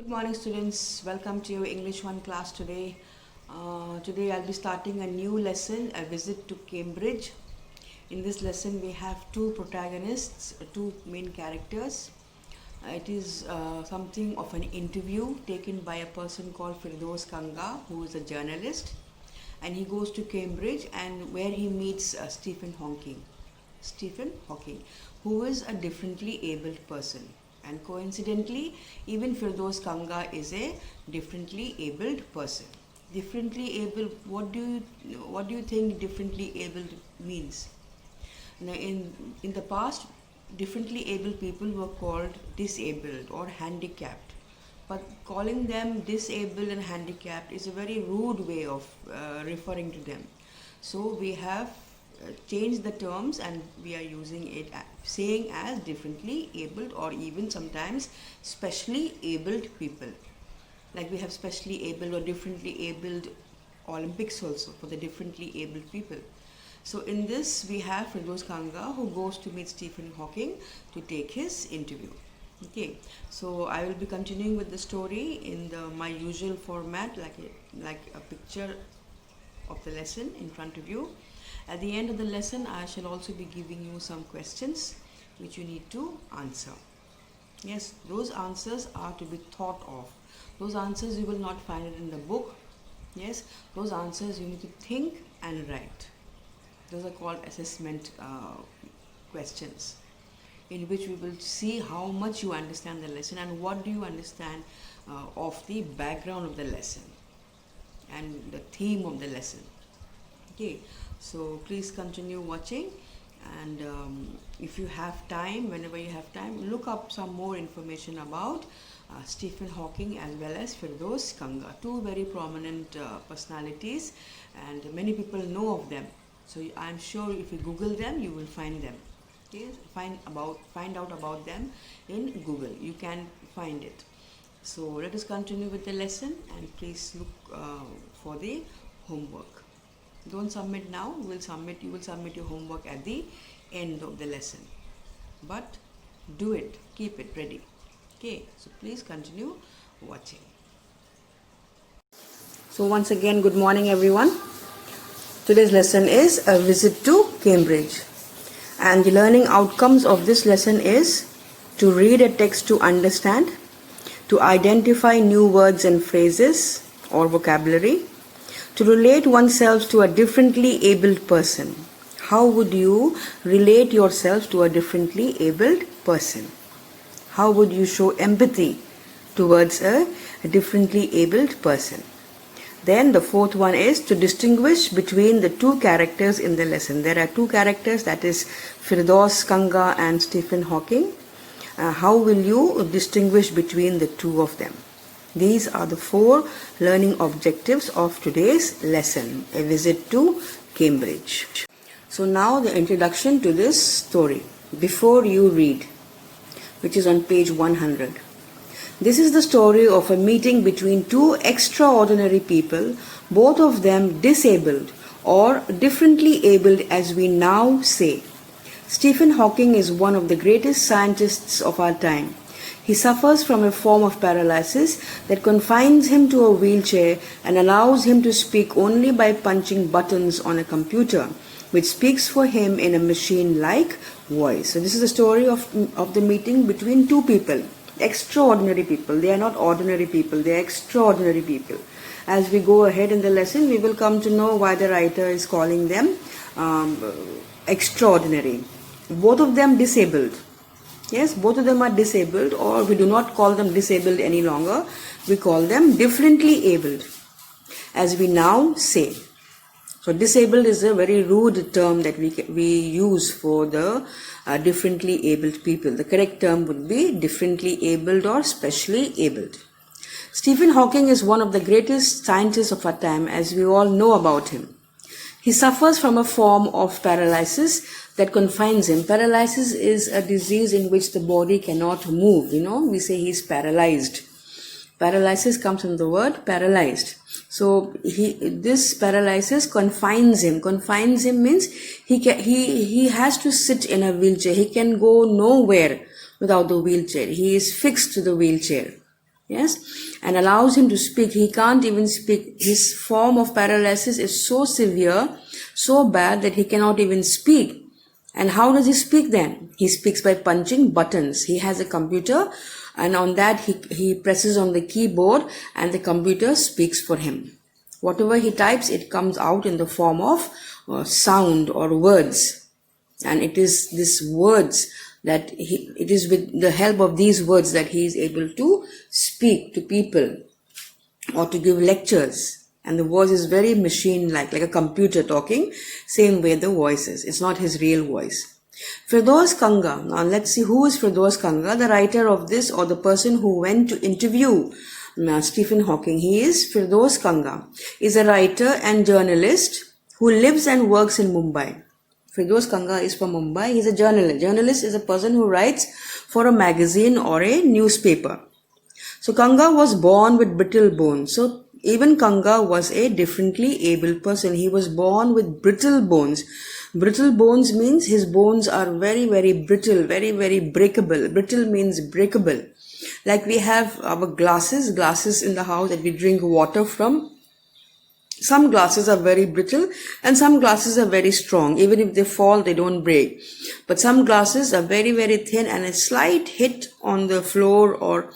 Good morning students, welcome to your English 1 class today. Today I'll be starting a new lesson, a visit to Cambridge. In this lesson we have two protagonists, two main characters. It is something of an interview taken by a person called Firdaus Kanga, who is a journalist, and he goes to Cambridge and where he meets Stephen Hawking, who is a differently abled person. And coincidentally, even Firdaus Kanga is a differently abled person. Differently abled, what do you think differently abled means? Now, in the past, differently abled people were called disabled or handicapped. But calling them disabled and handicapped is a very rude way of referring to them. So we have changed the terms and we are using it saying as differently abled or even sometimes specially abled people. Like we have specially abled or differently abled Olympics also for the differently abled people. So in this we have Firdaus Kanga who goes to meet Stephen Hawking to take his interview. Okay, so I will be continuing with the story in my usual format, like a picture of the lesson in front of you. At the end of the lesson, I shall also be giving you some questions which you need to answer. Yes, those answers are to be thought of. Those answers you will not find it in the book. Yes, those answers you need to think and write. Those are called assessment questions, in which we will see how much you understand the lesson and what do you understand of the background of the lesson and the theme of the lesson. Okay, so please continue watching, and if you have time, whenever you have time, look up some more information about Stephen Hawking as well as Firdaus Kanga, two very prominent personalities, and many people know of them. So I'm sure if you Google them, you will find them. Okay, find out about them in Google. You can find it. So let us continue with the lesson, and please look for the homework. Don't submit now. You will submit your homework at the end of the lesson. But do it. Keep it ready. Okay. So please continue watching. So once again, good morning everyone. Today's lesson is a visit to Cambridge. And the learning outcomes of this lesson is to read a text to understand, to identify new words and phrases or vocabulary, to relate oneself to a differently abled person. How would you relate yourself to a differently abled person? How would you show empathy towards a differently abled person? Then the fourth one is to distinguish between the two characters in the lesson. There are two characters, that is Firdaus Kanga and Stephen Hawking. How will you distinguish between the two of them? These are the four learning objectives of today's lesson, a visit to Cambridge. So now the introduction to this story, Before You Read, which is on page 100. This is the story of a meeting between two extraordinary people, both of them disabled or differently abled as we now say. Stephen Hawking is one of the greatest scientists of our time. He suffers from a form of paralysis that confines him to a wheelchair and allows him to speak only by punching buttons on a computer, which speaks for him in a machine-like voice. So this is the story of the meeting between two people, extraordinary people. They are not ordinary people, they are extraordinary people. As we go ahead in the lesson, we will come to know why the writer is calling them extraordinary. Both of them disabled. Yes, both of them are disabled, or we do not call them disabled any longer. We call them differently abled, as we now say. So disabled is a very rude term that we use for the differently abled people. The correct term would be differently abled or specially abled. Stephen Hawking is one of the greatest scientists of our time, as we all know about him. He suffers from a form of paralysis that confines him. Paralysis is a disease in which the body cannot move. We say he's paralyzed. Paralysis comes from the word paralyzed. So this paralysis confines him. Confines him means he has to sit in a wheelchair. He can go nowhere without the wheelchair. He is fixed to the wheelchair. yes, and allows him to speak. He can't even speak. His form of paralysis is so severe, so bad that he cannot even speak. And how does he speak then? He speaks by punching buttons. He has a computer, and on that he presses on the keyboard and the computer speaks for him. Whatever he types, it comes out in the form of sound or words. And it is these words that it is with the help of these words that he is able to speak to people or to give lectures. And the voice is very machine-like, like a computer talking, same way the voice is. It's not his real voice. Firdaus Kanga. Now let's see who is Firdaus Kanga, the writer of this, or the person who went to interview Stephen Hawking. He is Firdaus Kanga. Is a writer and journalist who lives and works in Mumbai. Firdaus Kanga is from Mumbai. He's a journalist. Journalist is a person who writes for a magazine or a newspaper. So Kanga was born with brittle bones. So even Kanga was a differently abled person. He was born with brittle bones. Brittle bones means his bones are very, very brittle, very, very breakable. Brittle means breakable. Like we have our glasses in the house that we drink water from. Some glasses are very brittle and some glasses are very strong. Even if they fall, they don't break. But some glasses are very, very thin, and a slight hit on the floor or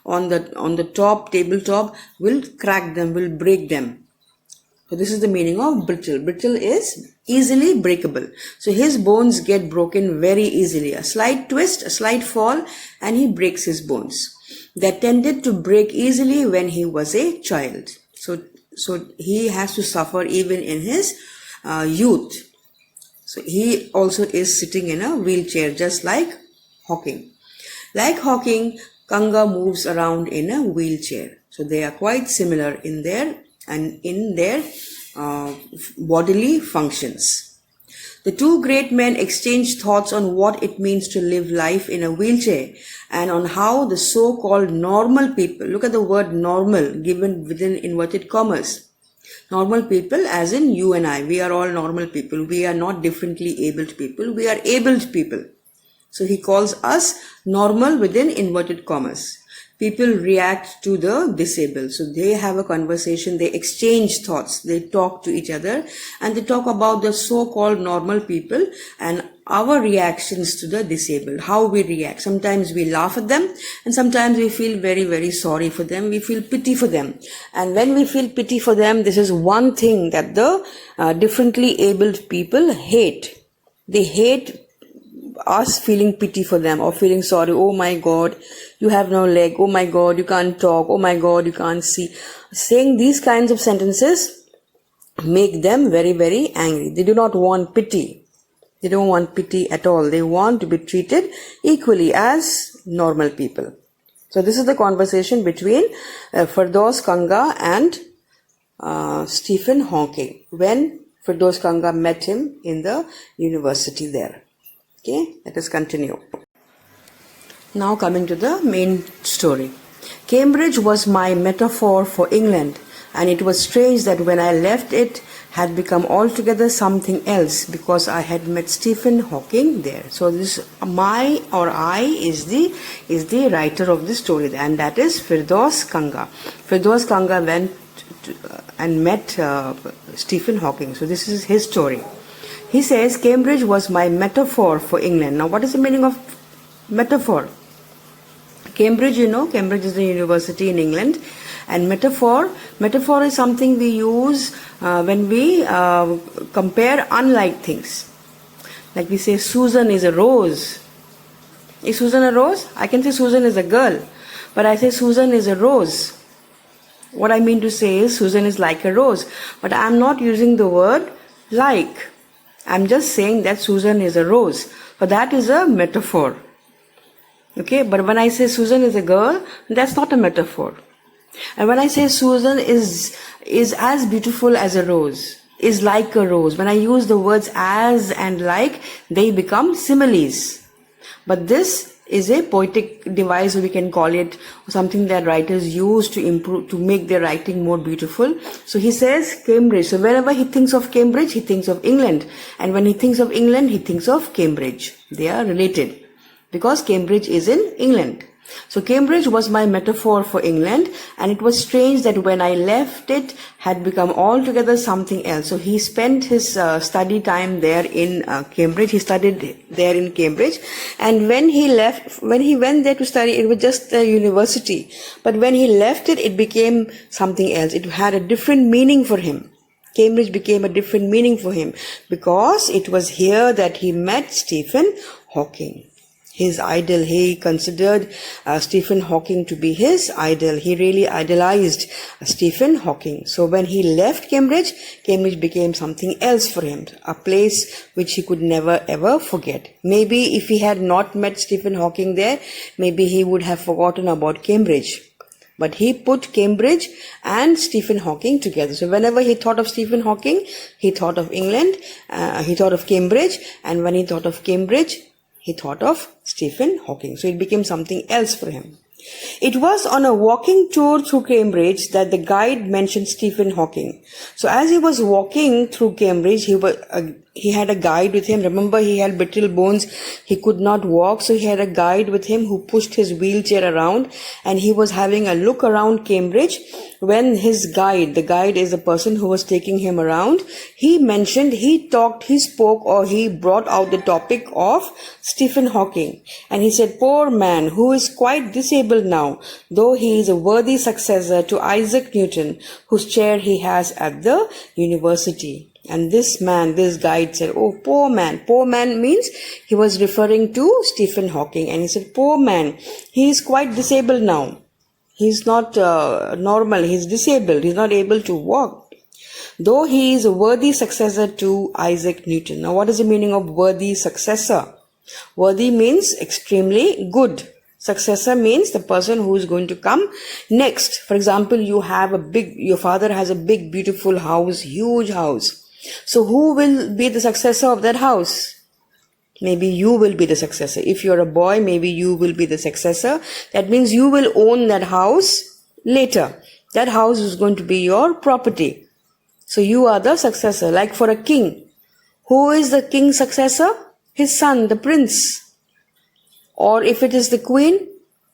on the tabletop will crack them, will break them. So this is the meaning of brittle. Brittle is easily breakable. So his bones get broken very easily. A slight twist, a slight fall, and he breaks his bones. They tended to break easily when he was a child. So he has to suffer even in his youth. So he also is sitting in a wheelchair, just like Hawking. Like Hawking, Kanga moves around in a wheelchair. So they are quite similar in their bodily functions. The two great men exchanged thoughts on what it means to live life in a wheelchair and on how the so-called normal people, look at the word normal given within inverted commas. Normal people as in you and I, we are all normal people. We are not differently abled people. We are abled people. So he calls us normal within inverted commas. People react to the disabled. So they have a conversation, they exchange thoughts, they talk to each other, and they talk about the so-called normal people and our reactions to the disabled, how we react. Sometimes we laugh at them, and sometimes we feel very, very sorry for them. We feel pity for them. And when we feel pity for them, this is one thing that the differently abled people hate. They hate us feeling pity for them or feeling sorry. Oh my God, you have no leg. Oh my God, you can't talk. Oh my God, you can't see. Saying these kinds of sentences make them very, very angry. They do not want pity. They don't want pity at all. They want to be treated equally as normal people. So this is the conversation between Firdaus Kanga and Stephen Hawking when Firdaus Kanga met him in the university there. Okay, let us continue. Now coming to the main story. Cambridge was my metaphor for England, and it was strange that when I left it had become altogether something else because I had met Stephen Hawking there. So this I is the writer of the story, and that is Firdaus Kanga. Firdaus Kanga went and met Stephen Hawking. So this is his story. He says, Cambridge was my metaphor for England. Now, what is the meaning of metaphor? Cambridge, Cambridge is a university in England. And metaphor is something we use when we compare unlike things. Like we say, Susan is a rose. Is Susan a rose? I can say Susan is a girl. But I say Susan is a rose. What I mean to say is Susan is like a rose. But I am not using the word like. I'm just saying that Susan is a rose. But that is a metaphor. Okay, but when I say Susan is a girl, that's not a metaphor. And when I say Susan is as beautiful as a rose, is like a rose, when I use the words as and like, they become similes. But this is a poetic device, we can call it, something that writers use to improve, to make their writing more beautiful. So he says Cambridge. So whenever he thinks of Cambridge, he thinks of England. And when he thinks of England, he thinks of Cambridge. They are related because Cambridge is in England. So Cambridge was my metaphor for England, and it was strange that when I left it had become altogether something else. So he spent his study time there in Cambridge. He studied there in Cambridge, and when he went there to study, it was just a university. But when he left it, it became something else. It had a different meaning for him. Cambridge became a different meaning for him because it was here that he met Stephen Hawking. His idol. He considered Stephen Hawking to be his idol. He really idolized Stephen Hawking. So when he left Cambridge, Cambridge became something else for him, a place which he could never ever forget. Maybe if he had not met Stephen Hawking there, maybe he would have forgotten about Cambridge. But he put Cambridge and Stephen Hawking together. So whenever he thought of Stephen Hawking, he thought of England, he thought of Cambridge, and when he thought of Cambridge, he thought of Stephen Hawking. So it became something else for him. It was on a walking tour through Cambridge that the guide mentioned Stephen Hawking. So as he was walking through Cambridge, he had a guide with him. Remember, he had brittle bones. He could not walk. So he had a guide with him who pushed his wheelchair around, and he was having a look around Cambridge when his guide, the guide is the person who was taking him around, he spoke, or he brought out the topic of Stephen Hawking. And he said, "Poor man who is quite disabled now, though he is a worthy successor to Isaac Newton, whose chair he has at the university." And this guide said, "Oh, poor man." Poor man means he was referring to Stephen Hawking. And he said, "Poor man, he is quite disabled now. He's not normal. He's disabled. He's not able to walk. Though he is a worthy successor to Isaac Newton." Now, what is the meaning of worthy successor? Worthy means extremely good. Successor means the person who is going to come next. For example, your father has a big, beautiful house, huge house. So who will be the successor of that house? Maybe you will be the successor. If you're a boy, maybe you will be the successor. That means you will own that house later. That house is going to be your property. So you are the successor. Like for a king. Who is the king's successor? His son, the prince. Or if it is the queen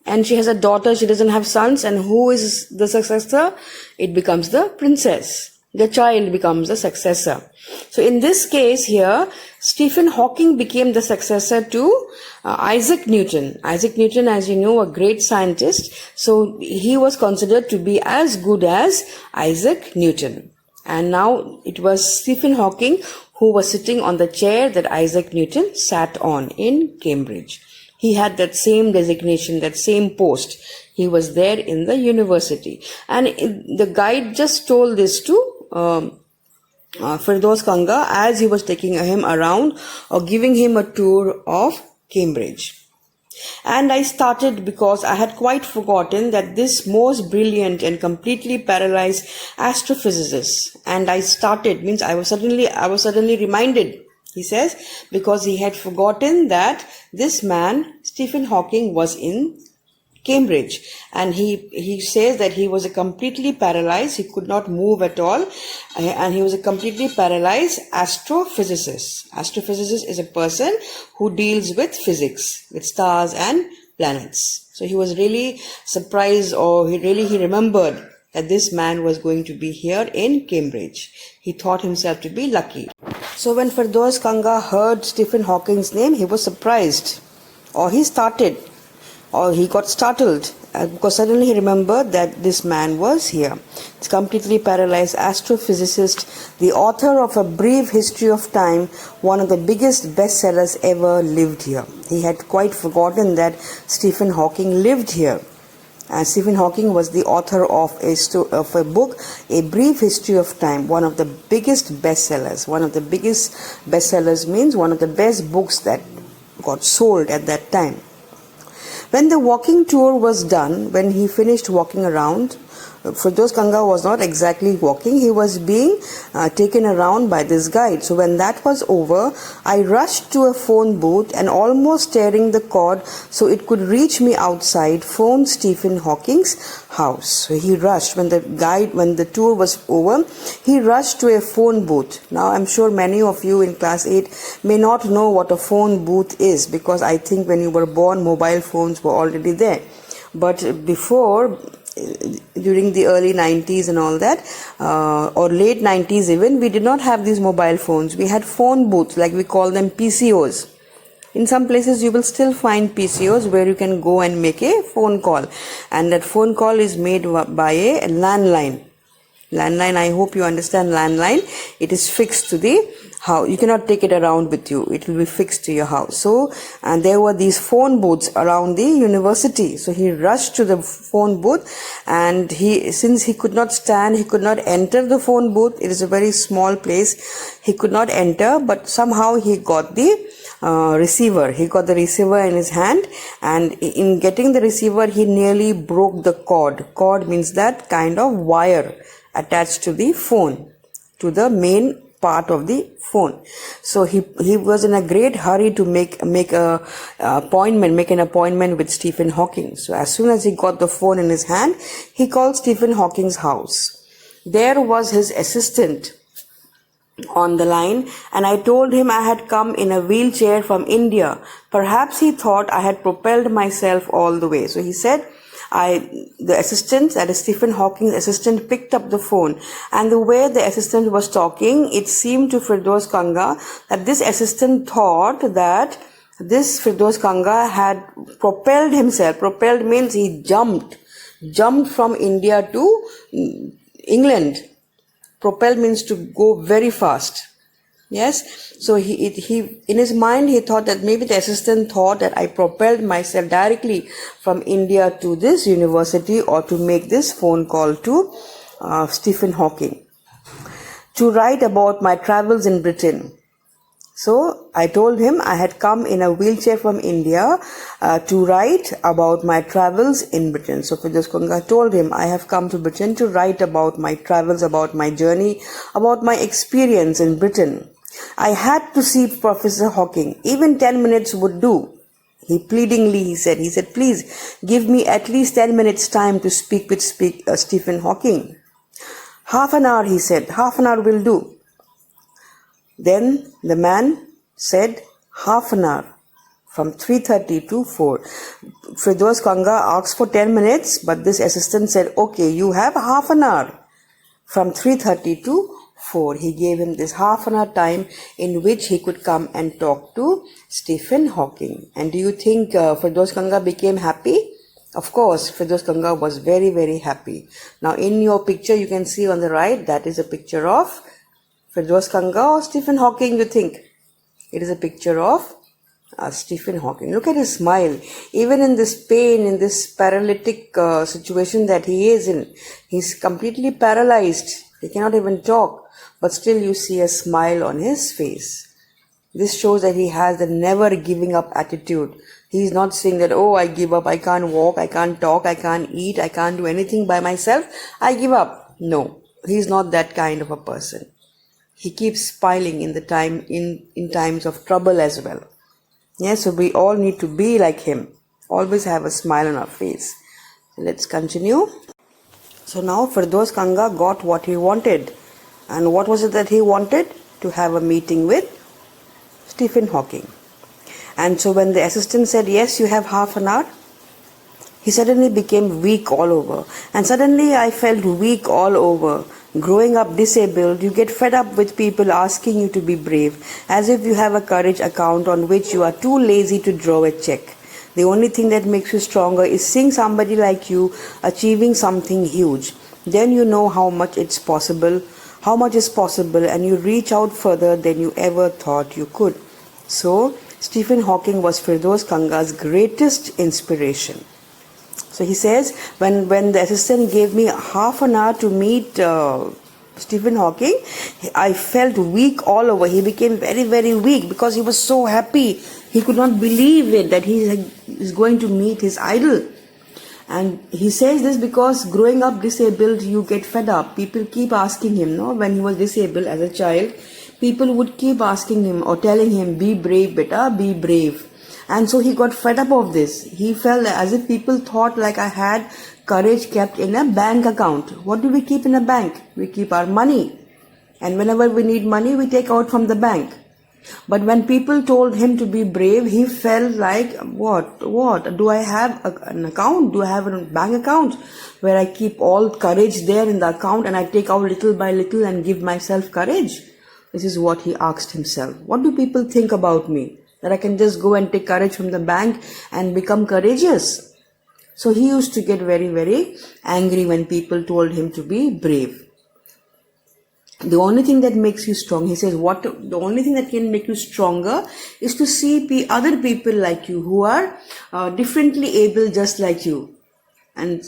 and she has a daughter, she doesn't have sons, and who is the successor? It becomes the princess. The child becomes the successor. So in this case here, Stephen Hawking became the successor to Isaac Newton. Isaac Newton, as you know, a great scientist. So he was considered to be as good as Isaac Newton. And now it was Stephen Hawking who was sitting on the chair that Isaac Newton sat on in Cambridge. He had that same designation, that same post. He was there in the university. And the guide just told this to Firdaus Kanga as he was taking him around or giving him a tour of Cambridge. And I started because I had quite forgotten that this most brilliant and completely paralyzed astrophysicist. And I started, means I was suddenly reminded, he says, because he had forgotten that this man, Stephen Hawking, was in Cambridge. And he says that he was a completely paralyzed, he could not move at all, and he was a completely paralyzed astrophysicist. Astrophysicist is a person who deals with physics, with stars and planets. So he was really surprised, or he remembered that this man was going to be here in Cambridge. He thought himself to be lucky. So when Firdaus Kanga heard Stephen Hawking's name, he was surprised, or he got startled, because suddenly he remembered that this man was here. This completely paralyzed astrophysicist, the author of A Brief History of Time, one of the biggest bestsellers ever lived here. He had quite forgotten that Stephen Hawking lived here. And Stephen Hawking was the author of a book, A Brief History of Time, one of the biggest bestsellers. One of the biggest bestsellers means one of the best books that got sold at that time. When the walking tour was done, when he finished walking around, Firdaus Kanga was not exactly walking, he was being taken around by this guide. So when that was over, I rushed to a phone booth and, almost tearing the cord so it could reach me outside, phoned Stephen Hawking's house. So he rushed, when the tour was over, he rushed to a phone booth. Now I'm sure many of you in class 8 may not know what a phone booth is, because I think when you were born, mobile phones were already there. But before, during the early 90s and all that, or late 90s even, we did not have these mobile phones. We had phone booths, like we call them PCOs. In some places you will still find PCOs where you can go and make a phone call, and that phone call is made by a landline. I hope you understand landline. It is fixed to the house. You cannot take it around with you. It will be fixed to your house. So, and there were these phone booths around the university. So he rushed to the phone booth, and since he could not stand, he could not enter the phone booth. It is a very small place. He could not enter, but somehow he got the receiver. He got the receiver in his hand, and in getting the receiver, he nearly broke the cord. Cord means that kind of wire attached to the phone, to the main part of the phone. So he was in a great hurry to make an appointment with Stephen Hawking. So as soon as he got the phone in his hand, he called Stephen Hawking's house. There was his assistant on the line, and I told him I had come in a wheelchair from India. Perhaps he thought I had propelled myself all the way. So he said, the assistant, that is Stephen Hawking's assistant, picked up the phone, and the way the assistant was talking, it seemed to Firdaus Kanga that this assistant thought that this Firdaus Kanga had propelled himself. Propelled means he jumped from India to England. Propel means to go very fast. Yes, so he in his mind he thought that maybe the assistant thought that I propelled myself directly from India to this university, or to make this phone call to Stephen Hawking to write about my travels in Britain. So I told him I had come in a wheelchair from India to write about my travels in Britain. So Firdaus Kanga told him, I have come to Britain to write about my travels, about my journey, about my experience in Britain. I had to see Professor Hawking. Even 10 minutes would do. He said, please give me at least 10 minutes time to speak with Stephen Hawking. Half an hour, he said. Half an hour will do. Then the man said half an hour, from 3:30 to 4. Firdaus Kanga asked for 10 minutes, but this assistant said, okay, you have half an hour, from 3:30 to 4. He gave him this half an hour time in which he could come and talk to Stephen Hawking. And do you think Firdaus Kanga became happy? Of course, Firdaus Kanga was very, very happy. Now in your picture you can see on the right, that is a picture of Firdaus Kanga or Stephen Hawking, you think? It is a picture of Stephen Hawking. Look at his smile. Even in this pain, in this paralytic situation that he is in, he's completely paralyzed. He cannot even talk. But still you see a smile on his face. This shows that he has the never giving up attitude. He is not saying that, oh, I give up, I can't walk, I can't talk, I can't eat, I can't do anything by myself, I give up. No, he is not that kind of a person. He keeps smiling in times of trouble as well. Yes, so we all need to be like him. Always have a smile on our face. Let's continue. So now Firdaus Kanga got what he wanted. And what was it that he wanted? To have a meeting with Stephen Hawking. And so when the assistant said, yes, you have half an hour, he suddenly became weak all over. And suddenly I felt weak all over. Growing up disabled, you get fed up with people asking you to be brave, as if you have a courage account on which you are too lazy to draw a check. The only thing that makes you stronger is seeing somebody like you achieving something huge. Then you know how much is possible, and you reach out further than you ever thought you could. So, Stephen Hawking was Firdaus Kanga's greatest inspiration. So he says, when the assistant gave me half an hour to meet Stephen Hawking, I felt weak all over. He became very, very weak because he was so happy. He could not believe it that he is going to meet his idol. And he says this because growing up disabled, you get fed up. People keep asking him, no, when he was disabled as a child, people would keep asking him or telling him, be brave, beta, be brave. And so he got fed up of this. He felt as if people thought like I had courage kept in a bank account. What do we keep in a bank? We keep our money. And whenever we need money, we take out from the bank. But when people told him to be brave, he felt like, what? Do I have an account? Do I have a bank account where I keep all courage there in the account and I take out little by little and give myself courage? This is what he asked himself. What do people think about me? That I can just go and take courage from the bank and become courageous? So he used to get very, very angry when people told him to be brave. The only thing that makes you strong, he says, the only thing that can make you stronger is to see other people like you who are differently able just like you. And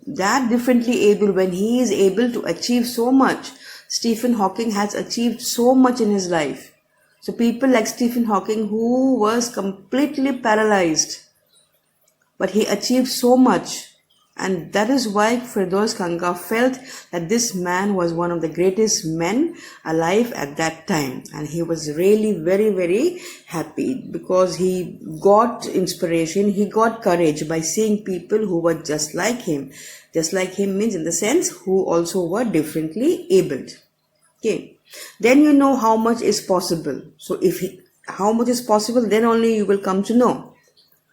that differently able, when he is able to achieve so much, Stephen Hawking has achieved so much in his life. So people like Stephen Hawking, who was completely paralyzed, but he achieved so much. And that is why Firdaus Kanga felt that this man was one of the greatest men alive at that time. And he was really very, very happy because he got inspiration, he got courage by seeing people who were just like him. Just like him means in the sense who also were differently abled. Okay. Then you know how much is possible. So how much is possible, then only you will come to know.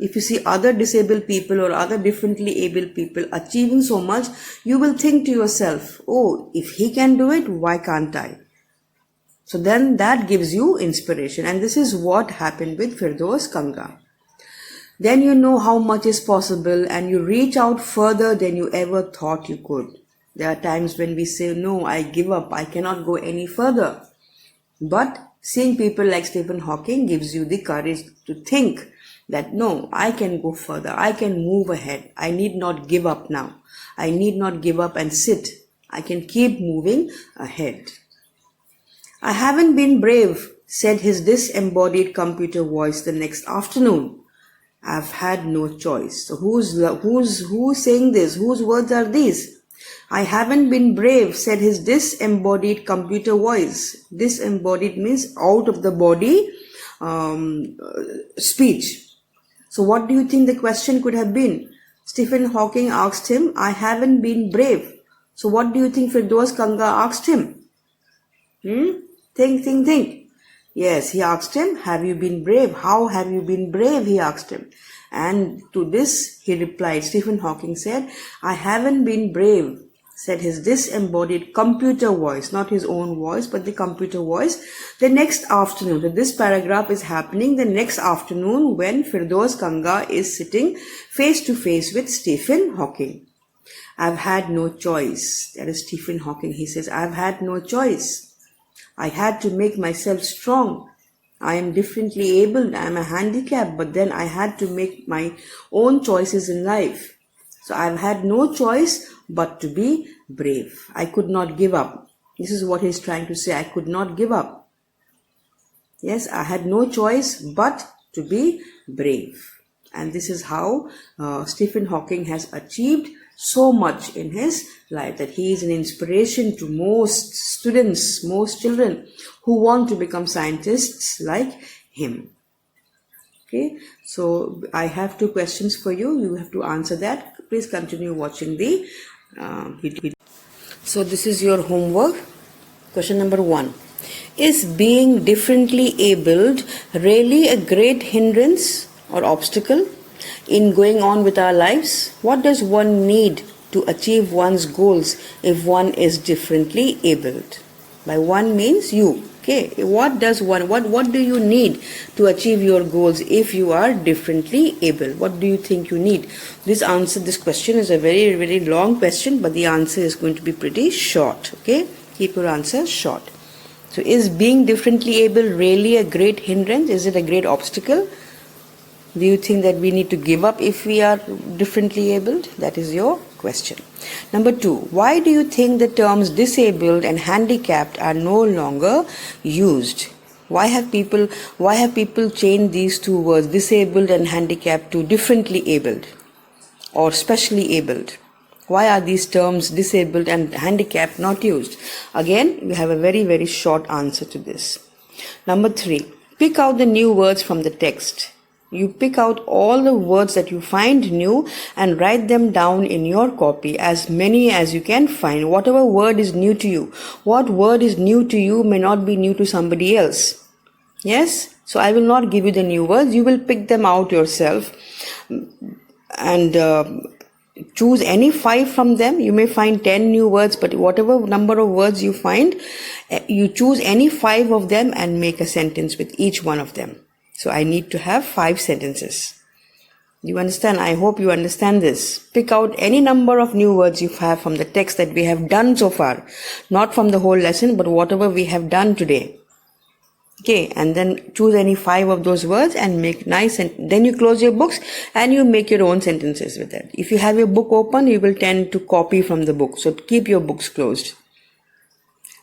If you see other disabled people or other differently able people achieving so much, you will think to yourself, oh, if he can do it, why can't I? So then that gives you inspiration. And this is what happened with Firdaus Kanga. Then you know how much is possible and you reach out further than you ever thought you could. There are times when we say, no, I give up, I cannot go any further. But seeing people like Stephen Hawking gives you the courage to think that no, I can go further, I can move ahead, I need not give up now, I need not give up and sit, I can keep moving ahead. I haven't been brave, said his disembodied computer voice the next afternoon. I've had no choice. So who's saying this? Whose words are these? I haven't been brave, said his disembodied computer voice. Disembodied means out of the body speech. So what do you think the question could have been? Stephen Hawking asked him, I haven't been brave. So what do you think Firdaus Kanga asked him? Think. Yes, he asked him, have you been brave? How have you been brave? He asked him. And to this he replied, Stephen Hawking said, I haven't been brave, said his disembodied computer voice, not his own voice, but the computer voice, the next afternoon. So this paragraph is happening the next afternoon when Firdaus Kanga is sitting face to face with Stephen Hawking. I've had no choice. That is Stephen Hawking. He says, I've had no choice. I had to make myself strong. I am differently abled. I am a handicap, but then I had to make my own choices in life. So I've had no choice but to be brave. I could not give up. This is what he's trying to say. I could not give up. Yes, I had no choice but to be brave. And this is how Stephen Hawking has achieved so much in his life, that he is an inspiration to most students, most children who want to become scientists like him. Okay, so I have 2 questions for you. You have to answer that. Please continue watching the video. So this is your homework. Question number 1. Is being differently abled really a great hindrance or obstacle in going on with our lives? What does one need to achieve one's goals if one is differently abled? By one means you. Okay, what do you need to achieve your goals if you are differently able? What do you think you need? This question is a very, very long question, but the answer is going to be pretty short. Okay, keep your answer short. So is being differently able really a great hindrance? Is it a great obstacle? Do you think that we need to give up if we are differently abled? That is your question. Number 2, why do you think the terms disabled and handicapped are no longer used? Why have people changed these 2 words, disabled and handicapped, to differently abled or specially abled? Why are these terms disabled and handicapped not used? Again, you have a very, very short answer to this. Number 3, pick out the new words from the text. You pick out all the words that you find new and write them down in your copy, as many as you can find. Whatever word is new to you. What word is new to you may not be new to somebody else. Yes, so I will not give you the new words. You will pick them out yourself and choose any 5 from them. You may find 10 new words, but whatever number of words you find, you choose any 5 of them and make a sentence with each one of them. So I need to have 5 sentences. You understand? I hope you understand this. Pick out any number of new words you have from the text that we have done so far. Not from the whole lesson, but whatever we have done today. Okay, and then choose any 5 of those words and make nice, and then you close your books and you make your own sentences with it. If you have your book open, you will tend to copy from the book. So keep your books closed.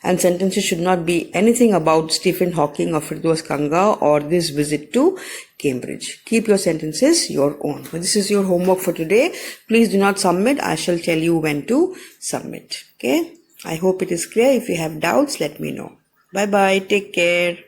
And sentences should not be anything about Stephen Hawking or Firdaus Kanga or this visit to Cambridge. Keep your sentences your own. So this is your homework for today. Please do not submit. I shall tell you when to submit. Okay. I hope it is clear. If you have doubts, let me know. Bye bye. Take care.